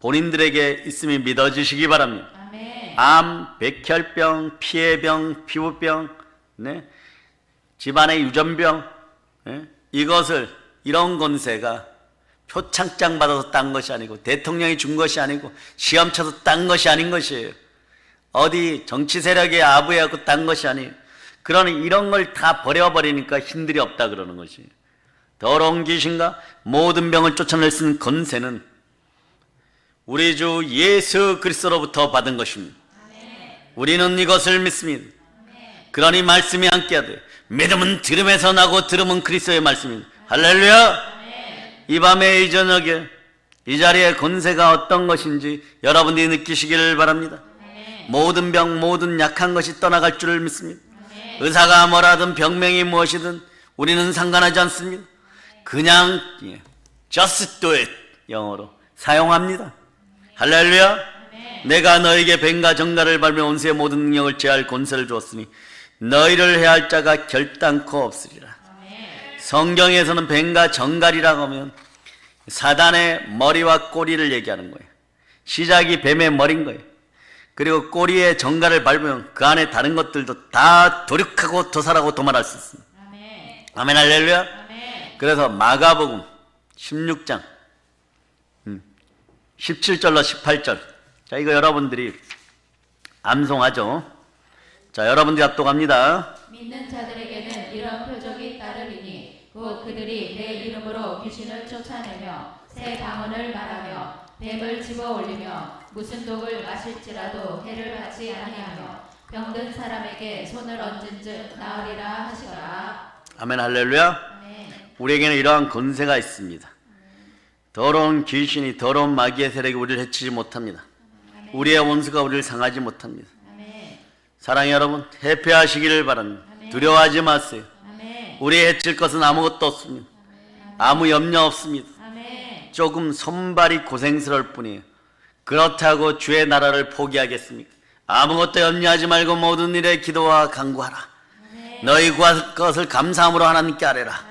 본인들에게 있음이 믿어지시기 바랍니다. 아멘. 암, 백혈병, 피해병, 피부병, 네? 집안의 유전병, 네? 이런 권세가 표창장 받아서 딴 것이 아니고 대통령이 준 것이 아니고 시험 쳐서 딴 것이 아닌 것이에요. 어디 정치 세력에 아부해갖고 딴 것이 아니에요. 그러니 이런 걸 다 버려버리니까 힘들이 없다 그러는 것이에요. 더러운 귀신과 모든 병을 쫓아낼 수 있는 권세는 우리 주 예수 그리스도로부터 받은 것입니다. 우리는 이것을 믿습니다. 그러니 말씀이 함께하되 믿음은 들음에서 나고 들음은 그리스도의 말씀입니다. 할렐루야. 이 밤에 이 저녁에 이 자리에 권세가 어떤 것인지 여러분들이 느끼시기를 바랍니다. 모든 병 모든 약한 것이 떠나갈 줄을 믿습니다. 의사가 뭐라든 병명이 무엇이든 우리는 상관하지 않습니다. 그냥 just do it 영어로 사용합니다. 할렐루야. 내가 너에게 뱀과 정갈을 밟으며 온수의 모든 능력을 제할 권세를 주었으니 너희를 해할 자가 결단코 없으리라. 성경에서는 뱀과 정갈이라고 하면 사단의 머리와 꼬리를 얘기하는 거예요. 시작이 뱀의 머리인 거예요. 그리고 꼬리에 정갈을 밟으면 그 안에 다른 것들도 다 도륙하고 도살하고 도말할 수 있습니다. 아멘 할렐루야. 그래서 마가복음 16장 17절로 18절. 자, 이거 여러분들이 암송하죠. 자, 여러분들이 합독합니다. 믿는 자들에게는 이런 표적이 따르리니 곧 그들이 내 이름으로 귀신을 쫓아내며 새 방언을 말하며 뱀을 집어 올리며 무슨 독을 마실지라도 해를 받지 아니하며 병든 사람에게 손을 얹은즉 나으리라 하시더라. 아멘 할렐루야. 아멘. 우리에게는 이러한 권세가 있습니다. 더러운 귀신이 더러운 마귀의 세력이 우리를 해치지 못합니다. 우리의 원수가 우리를 상하지 못합니다. 아멘. 사랑의 여러분, 회피하시기를 바랍니다. 두려워하지 마세요. 아멘. 우리 해칠 것은 아무것도 없습니다. 아무 염려 없습니다. 아멘. 조금 손발이 고생스러울 뿐이에요. 그렇다고 주의 나라를 포기하겠습니까? 아무것도 염려하지 말고 모든 일에 기도와 간구하라. 너희 구할 것을 감사함으로 하나님께 아뢰라.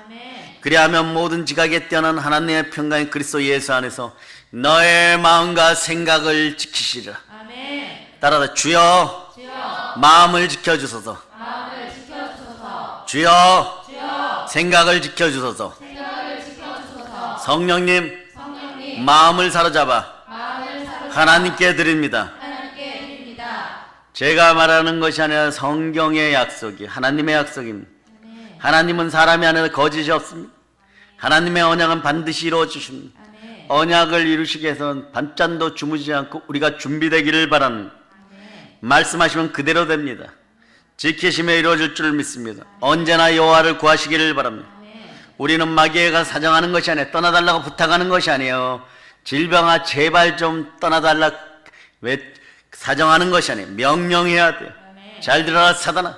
그리하면 모든 지각에 뛰어난 하나님의 평강인 그리스도 예수 안에서 너의 마음과 생각을 지키시리라. 아멘. 따라서 주여, 주여 마음을 지켜주소서. 마음을 지켜주소서. 주여, 주여 생각을 지켜주소서. 생각을 지켜주소서. 성령님, 성령님 마음을 사로잡아 마음을 사로잡아 하나님께 드립니다. 하나님께 드립니다. 제가 말하는 것이 아니라 성경의 약속이 하나님의 약속입니다. 아멘. 하나님은 사람이 아니라 거짓이 없습니다. 하나님의 언약은 반드시 이루어 주십니다. 아멘. 언약을 이루시기 위해서는 밤잠도 주무시지 않고 우리가 준비되기를 바랍니다. 말씀하시면 그대로 됩니다. 지키시며 이루어질 줄 믿습니다. 언제나 여호와를 구하시기를 바랍니다. 우리는 마귀가 사정하는 것이 아니에요. 떠나달라고 부탁하는 것이 아니에요. 질병아 제발 좀 떠나달라 왜 사정하는 것이 아니에요. 명령해야 돼요. 잘 들어라 사단아.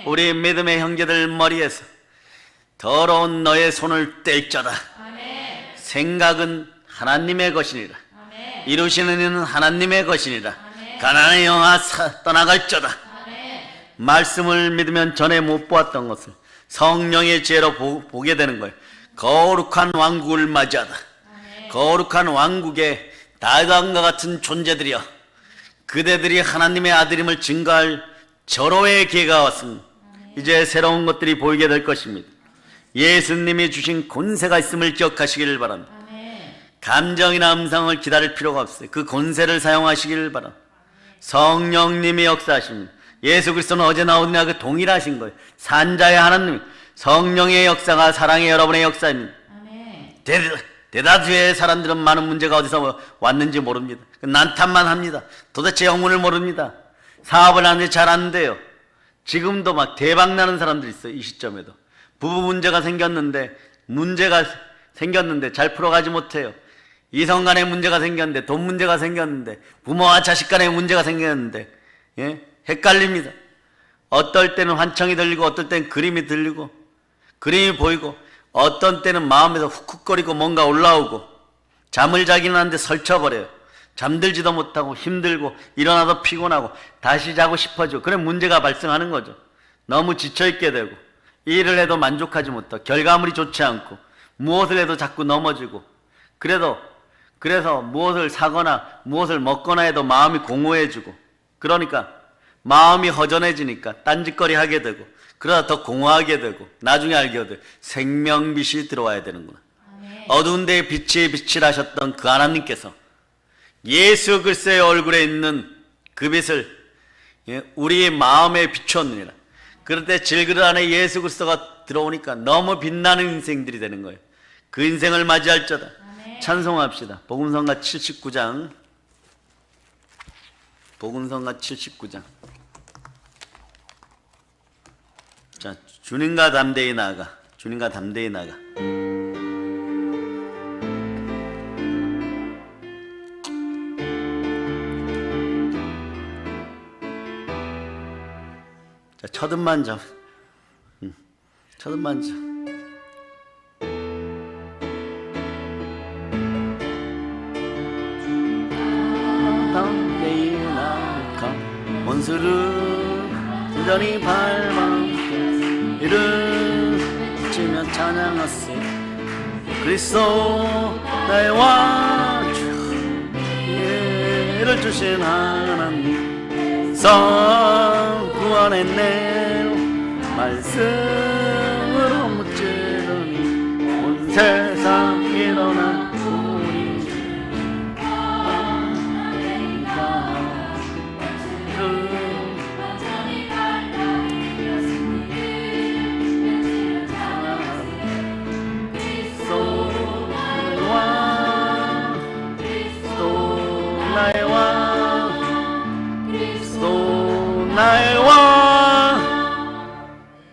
우리 믿음의 형제들 머리에서 더러운 너의 손을 뗄자다. 생각은 하나님의 것이니라. 이루시는 이는 하나님의 것이니라. 가난의 영아 떠나갈자다. 말씀을 믿으면 전에 못 보았던 것을 성령의 지혜로 보게 되는 거예요. 거룩한 왕국을 맞이하다. 거룩한 왕국에 다윗과 같은 존재들이여 그대들이 하나님의 아들임을 증거할 절호의 기회가 왔습니다. 이제 새로운 것들이 보이게 될 것입니다. 예수님이 주신 권세가 있음을 기억하시기를 바랍니다. 감정이나 음성을 기다릴 필요가 없어요. 그 권세를 사용하시기를 바랍니다. 성령님이 역사하십니다. 예수 그리스도는 어제 나오느냐 그 동일하신 거예요. 산자의 하나님, 성령의 역사가 사랑의 여러분의 역사입니다. 대다수의 사람들은 많은 문제가 어디서 왔는지 모릅니다. 난탄만 합니다. 도대체 영문을 모릅니다. 사업을 하는데 잘 안 돼요. 지금도 막 대박 나는 사람들이 있어요. 이 시점에도 부부 문제가 생겼는데 잘 풀어가지 못해요. 이성 간의 문제가 생겼는데, 돈 문제가 생겼는데, 부모와 자식 간의 문제가 생겼는데, 예? 헷갈립니다. 어떨 때는 환청이 들리고 어떨 때는 그림이 들리고 그림이 보이고 어떤 때는 마음에서 훅훅거리고 뭔가 올라오고 잠을 자기는 하는데 설쳐버려요. 잠들지도 못하고 힘들고 일어나도 피곤하고 다시 자고 싶어지고 그래 문제가 발생하는 거죠. 너무 지쳐있게 되고 일을 해도 만족하지 못하고 결과물이 좋지 않고 무엇을 해도 자꾸 넘어지고 그래서 무엇을 사거나 무엇을 먹거나 해도 마음이 공허해지고 그러니까 마음이 허전해지니까 딴짓거리 하게 되고 그러다 더 공허하게 되고 나중에 알게 돼 생명빛이 들어와야 되는구나. 어두운 데에 빛이 비칠하셨던 그 하나님께서 예수 그리스도의 얼굴에 있는 그 빛을 우리 마음에 비추었느니라. 그럴 때 질그릇 안에 예수 그리스도가 들어오니까 너무 빛나는 인생들이 되는 거예요. 그 인생을 맞이할지어다. 찬송합시다. 복음성가 79장. 복음성가 79장. 자, 주님과 담대히 나아가. 주님과 담대히 나아가. 자, 첫음만 좀. 첫음만 좀. 담대히 나아가 원수를 온전히 밟아 이를 치며 찬양하세. 그리스도 나의 왕 예를 주신 하나님 성 구원했네. 말씀으로 무찌르니 온 세상 일어난 나의 왕.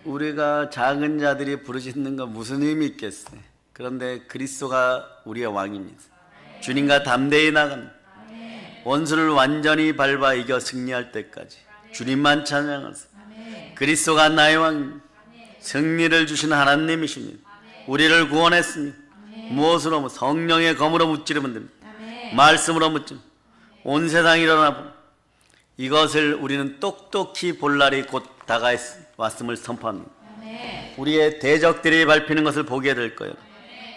우리가 작은 자들이 부르짖는 건 무슨 의미 있겠어요? 그런데 그리스도가 우리의 왕입니다. 주님과 담대히 나간 원수를 완전히 밟아 이겨 승리할 때까지 주님만 찬양하세요. 그리스도가 나의 왕입니다. 승리를 주신 하나님이십니다. 우리를 구원했습니다. 무엇으로? 성령의 검으로 무찌르면 됩니다. 말씀으로 무찌르면 온 세상이 일어나고 이것을 우리는 똑똑히 볼 날이 곧 다가왔음을 선포합니다. 우리의 대적들이 밟히는 것을 보게 될 거예요.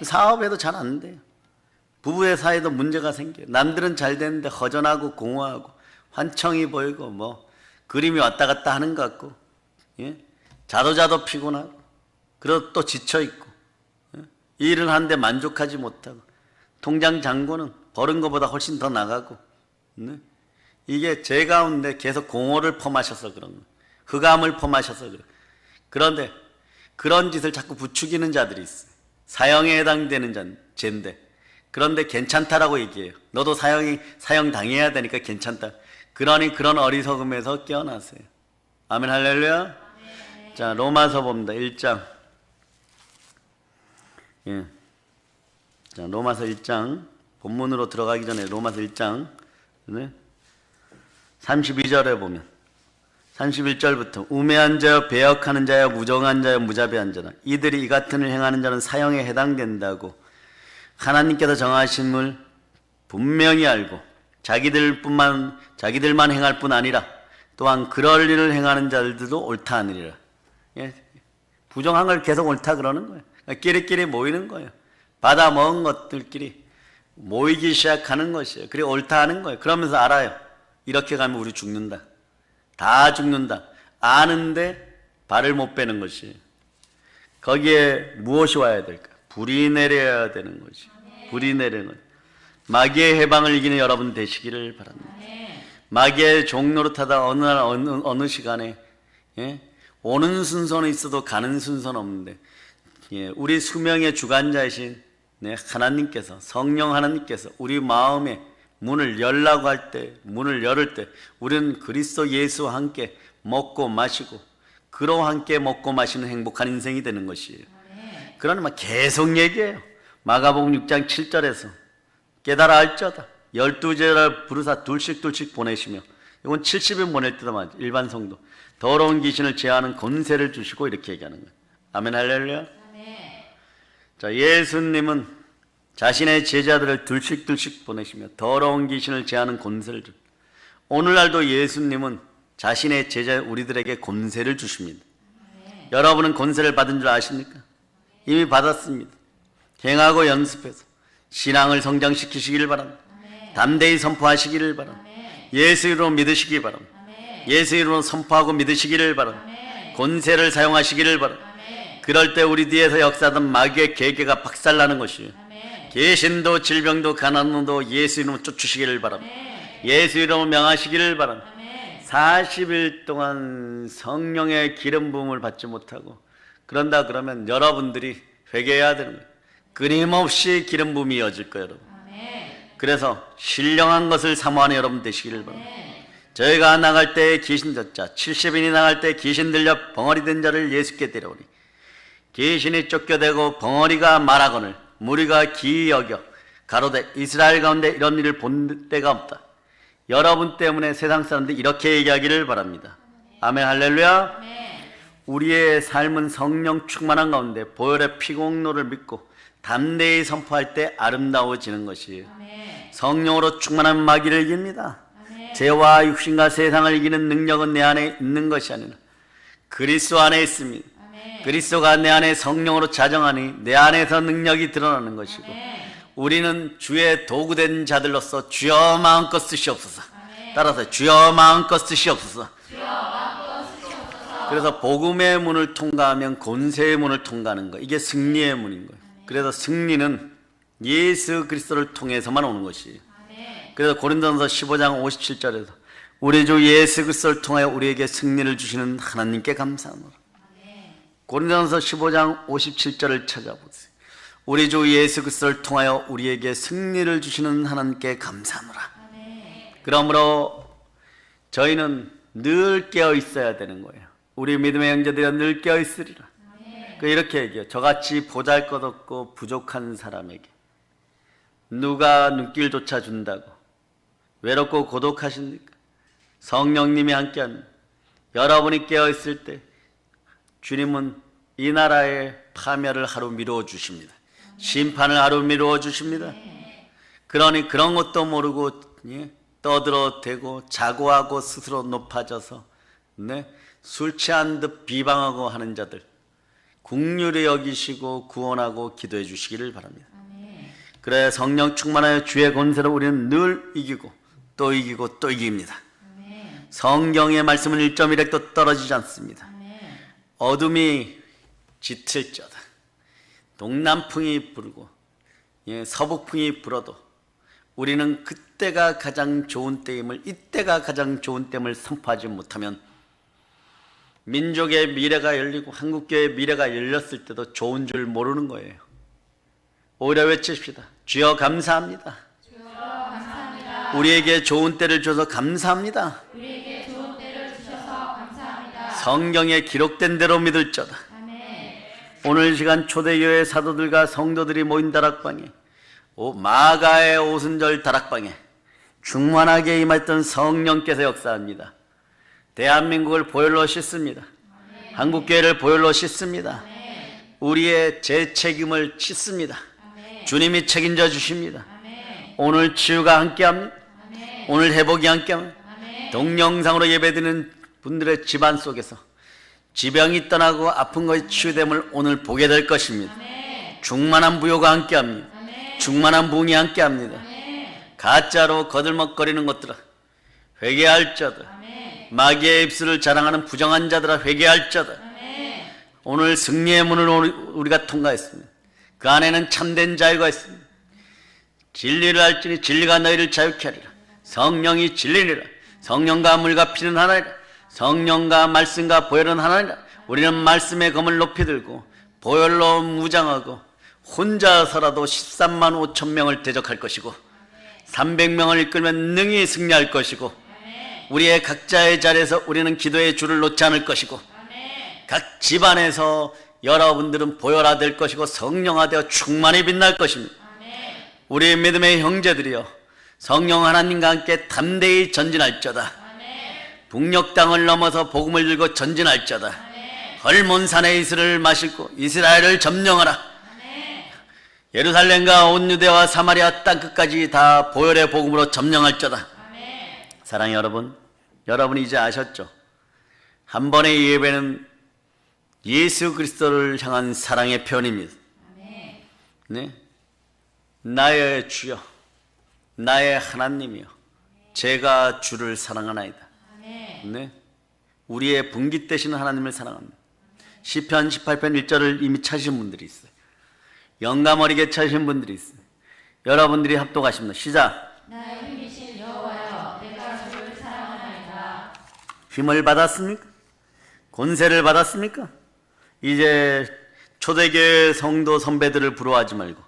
사업에도 잘 안 돼요. 부부의 사이도 문제가 생겨요. 남들은 잘 되는데 허전하고 공허하고 환청이 보이고 뭐 그림이 왔다 갔다 하는 것 같고 자도 피곤하고 그러고 또 지쳐있고 일을 하는데 만족하지 못하고 통장 잔고는 버는 것보다 훨씬 더 나가고 이게 제 가운데 계속 공허를 퍼마셔서 그런 거예요. 흑암을 퍼마셔서 그래요. 그런데 그런 짓을 자꾸 부추기는 자들이 있어요. 사형에 해당되는 죄인데 그런데 괜찮다라고 얘기해요. 너도 사형 당해야 되니까 괜찮다. 그러니 그런 어리석음에서 깨어나세요. 아멘 할렐루야. 자, 로마서 봅니다. 1장. 자, 로마서 1장. 본문으로 들어가기 전에 로마서 1장 32절에 보면 31절부터 우매한 자여 배역하는 자여 무정한 자여 무자비한 자라 이들이 이 같은 일 행하는 자는 사형에 해당된다고 하나님께서 정하심을 분명히 알고 자기들만 행할 뿐 아니라 또한 그럴 일을 행하는 자들도 옳다 하느니라. 부정한 걸 계속 옳다 그러는 거예요. 끼리끼리 모이는 거예요. 받아 먹은 것들끼리 모이기 시작하는 것이에요. 그리고 옳다 하는 거예요. 그러면서 알아요. 이렇게 가면 우리 죽는다. 다 죽는다. 아는데 발을 못 빼는 것이에요. 거기에 무엇이 와야 될까? 불이 내려야 되는 것이. 불이 내리는 것. 마귀의 해방을 이기는 여러분 되시기를 바랍니다. 마귀의 종노릇하다 어느 시간에 오는 순서는 있어도 가는 순서는 없는데 우리 수명의 주관자이신 하나님께서 성령 하나님께서 우리 마음에 문을 열라고 할 때 문을 열을 때 우리는 그리스도 예수와 함께 먹고 마시고 그로 함께 먹고 마시는 행복한 인생이 되는 것이에요. 그러나 계속 얘기해요. 마가복음 6장 7절에서 깨달아 알지어다 12제자를 부르사 둘씩 보내시며 이건 70인 보낼 때도 맞아. 일반 성도 더러운 귀신을 제하는 권세를 주시고 이렇게 얘기하는 거예요. 아멘 할렐루야. 자, 예수님은 자신의 제자들을 둘씩 보내시며 더러운 귀신을 제하는 권세를 줍니다. 오늘날도 예수님은 자신의 제자 우리들에게 권세를 주십니다. 여러분은 권세를 받은 줄 아십니까? 이미 받았습니다. 행하고 연습해서 신앙을 성장시키시기를 바랍니다. 담대히 선포하시기를 바랍니다. 예수 이름으로 믿으시기 바랍니다. 예수 이름으로 선포하고 믿으시기를 바랍니다. 권세를 사용하시기를 바랍니다. 그럴 때 우리 뒤에서 역사하던 마귀의 계계가 박살나는 것이에요. 귀신도 질병도 가난도 예수 이름으로 쫓으시기를 바랍니다. 예수 이름으로 명하시기를 바랍니다. 40일 동안 성령의 기름 부음을 받지 못하고 그런다 그러면 여러분들이 회개해야 되는 거예요. 끊임없이 기름 부음이 이어질 거예요, 여러분. 그래서 신령한 것을 사모하는 여러분 되시기를 바랍니다. 저희가 나갈 때 귀신 졌자 70인이 나갈 때 귀신 들려 벙어리 된 자를 예수께 데려오니 귀신이 쫓겨대고 벙어리가 말하거늘 무리가 기이 여겨 가로되 이스라엘 가운데 이런 일을 본 때가 없다. 여러분 때문에 세상 사람들이 이렇게 얘기하기를 바랍니다. 아멘 할렐루야. 우리의 삶은 성령 충만한 가운데 보혈의 피공로를 믿고 담대히 선포할 때 아름다워지는 것이에요. 성령으로 충만한 마귀를 이깁니다. 죄와 육신과 세상을 이기는 능력은 내 안에 있는 것이 아니라 그리스도 안에 있습니다. 그리스도가 내 안에 성령으로 자정하니 내 안에서 능력이 드러나는 것이고 우리는 주의 도구된 자들로서 주여 마음껏 쓰시옵소서. 따라서 주여 마음껏 쓰시옵소서. 그래서 복음의 문을 통과하면 권세의 문을 통과하는 거, 이게 승리의 문인 거예요. 그래서 승리는 예수 그리스도를 통해서만 오는 것이에요. 그래서 고린도전서 15장 57절에서 우리 주 예수 그리스도를 통하여 우리에게 승리를 주시는 하나님께 감사하노라. 고린도전서 15장 57절을 찾아보세요. 우리 주 예수 그리스도를 통하여 우리에게 승리를 주시는 하나님께 감사하노라. 그러므로 저희는 늘 깨어 있어야 되는 거예요. 우리 믿음의 형제들이 늘 깨어 있으리라. 이렇게 얘기해요. 저같이 보잘것없고 부족한 사람에게 누가 눈길조차 준다고 외롭고 고독하십니까? 성령님이 함께합니다. 여러분이 깨어있을 때 주님은 이 나라의 파멸을 하루 미루어 주십니다. 심판을 하루 미루어 주십니다. 그러니 그런 것도 모르고 떠들어대고 자고하고 스스로 높아져서 술 취한 듯 비방하고 하는 자들 긍휼히 여기시고 구원하고 기도해 주시기를 바랍니다. 그래 성령 충만하여 주의 권세로 우리는 늘 이기고 또 이기고 또 이깁니다. 성경의 말씀은 1.1핵도 떨어지지 않습니다. 어둠이 짙을져다 동남풍이 불고 서북풍이 불어도 우리는 그때가 가장 좋은 때임을, 이때가 가장 좋은 때임을 선포하지 못하면 민족의 미래가 열리고 한국교회의 미래가 열렸을 때도 좋은 줄 모르는 거예요. 오히려 외칩시다. 주여 감사합니다. 주여 감사합니다. 우리에게 좋은 때를 줘서 감사합니다. 우리에게 좋은 때를 주셔서 감사합니다. 성경에 기록된 대로 믿을저다. 아멘. 오늘 시간 초대교회 사도들과 성도들이 모인 다락방에 마가의 오순절 다락방에 충만하게 임했던 성령께서 역사합니다. 대한민국을 보혈로 씻습니다. 한국교회를 보혈로 씻습니다. 우리의 죄책임을 씻습니다. 주님이 책임져 주십니다. 오늘 치유가 함께합니다. 오늘 회복이 함께합니다. 동영상으로 예배드리는 분들의 집안 속에서 지병이 떠나고 아픈 것이 치유됨을 오늘 보게 될 것입니다. 충만한 부요가 함께합니다. 충만한 부흥이 함께합니다. 가짜로 거들먹거리는 것들아 회개할자다. 마귀의 입술을 자랑하는 부정한 자들아 회개할자다. 오늘 승리의 문을 우리가 통과했습니다. 그 안에는 참된 자유가 있습니다. 진리를 알지니 진리가 너희를 자유케 하리라. 성령이 진리니라. 성령과 물과 피는 하나니라. 성령과 말씀과 보혈은 하나니라. 우리는 말씀의 검을 높이 들고 보혈로 무장하고 혼자서라도 13만 5천 명을 대적할 것이고 300명을 이끌면 능히 승리할 것이고 우리의 각자의 자리에서 우리는 기도의 줄을 놓지 않을 것이고 각 집안에서 여러분들은 보혈화될 것이고 성령화되어 충만히 빛날 것입니다. 우리 믿음의 형제들이여 성령 하나님과 함께 담대히 전진할저다. 북녘 땅을 넘어서 복음을 들고 전진할자다. 헐몬산의 이슬을 마시고 이스라엘을 점령하라. 예루살렘과 온 유대와 사마리아 땅끝까지 다 보혈의 복음으로 점령할자다. 사랑하는 여러분, 여러분이 이제 아셨죠? 한 번의 예배는 예수 그리스도를 향한 사랑의 표현입니다. 네? 나의 주여, 나의 하나님이여, 제가 주를 사랑하나이다. 네? 우리의 분깃 되시는 하나님을 사랑합니다. 시편 18편 1절을 이미 찾으신 분들이 있어요. 영감 어리게 찾으신 분들이 있어요. 여러분들이 합독하십니다. 시작. 나의 힘이신 여호와여, 내가 주를 사랑하나이다. 힘을 받았습니까? 권세를 받았습니까? 이제 초대교회 성도 선배들을 부러워하지 말고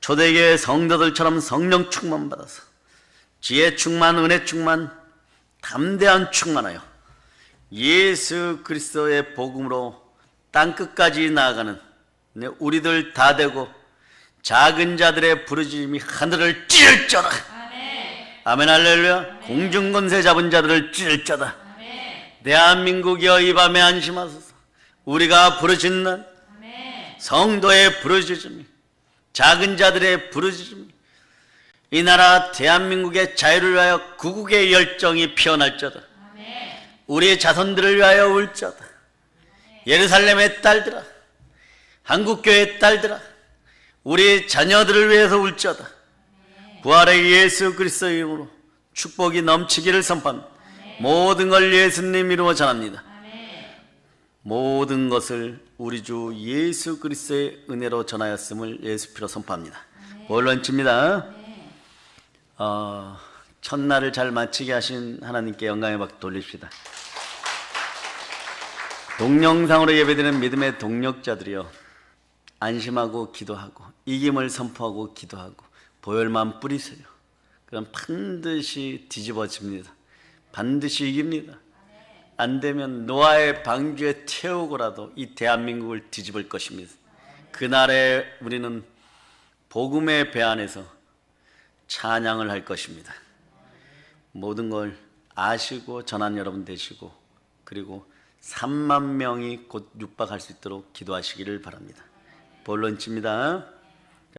초대교회 성도들처럼 성령 충만 받아서 지혜 충만, 은혜 충만, 담대한 충만하여 예수 그리스도의 복음으로 땅끝까지 나아가는 우리들 다 되고 작은 자들의 부르짖음이 하늘을 찌를쩌다. 아멘 할렐루야. 공중권세 잡은 자들을 찌를쩌다. 대한민국이여 이 밤에 안심하소서. 우리가 부르짖는 성도의 부르짖음이, 작은 자들의 부르짖음이, 이 나라 대한민국의 자유를 위하여 구국의 열정이 피어날쩌다. 우리의 자손들을 위하여 울쩌다. 예루살렘의 딸들아, 한국교회의 딸들아, 우리 자녀들을 위해서 울쩌다. 부활의 예수 그리스도의 이름으로 축복이 넘치기를 선포합니다. 모든 걸 예수님 이루어 전합니다. 모든 것을 우리 주 예수 그리스도의 은혜로 전하였음을 예수 피로 선포합니다. 본론치입니다. 첫날을 잘 마치게 하신 하나님께 영광의 박수 돌립시다. 동영상으로 예배드리는 믿음의 동력자들이여, 안심하고 기도하고 이김을 선포하고 기도하고 보혈만 뿌리세요. 그럼 반드시 뒤집어집니다. 반드시 이깁니다. 안 되면 노아의 방주에 태우고라도 이 대한민국을 뒤집을 것입니다. 그날에 우리는 복음의 배 안에서 찬양을 할 것입니다. 모든 걸 아시고 전한 여러분 되시고, 그리고 3만 명이 곧 육박할 수 있도록 기도하시기를 바랍니다. 본론치입니다.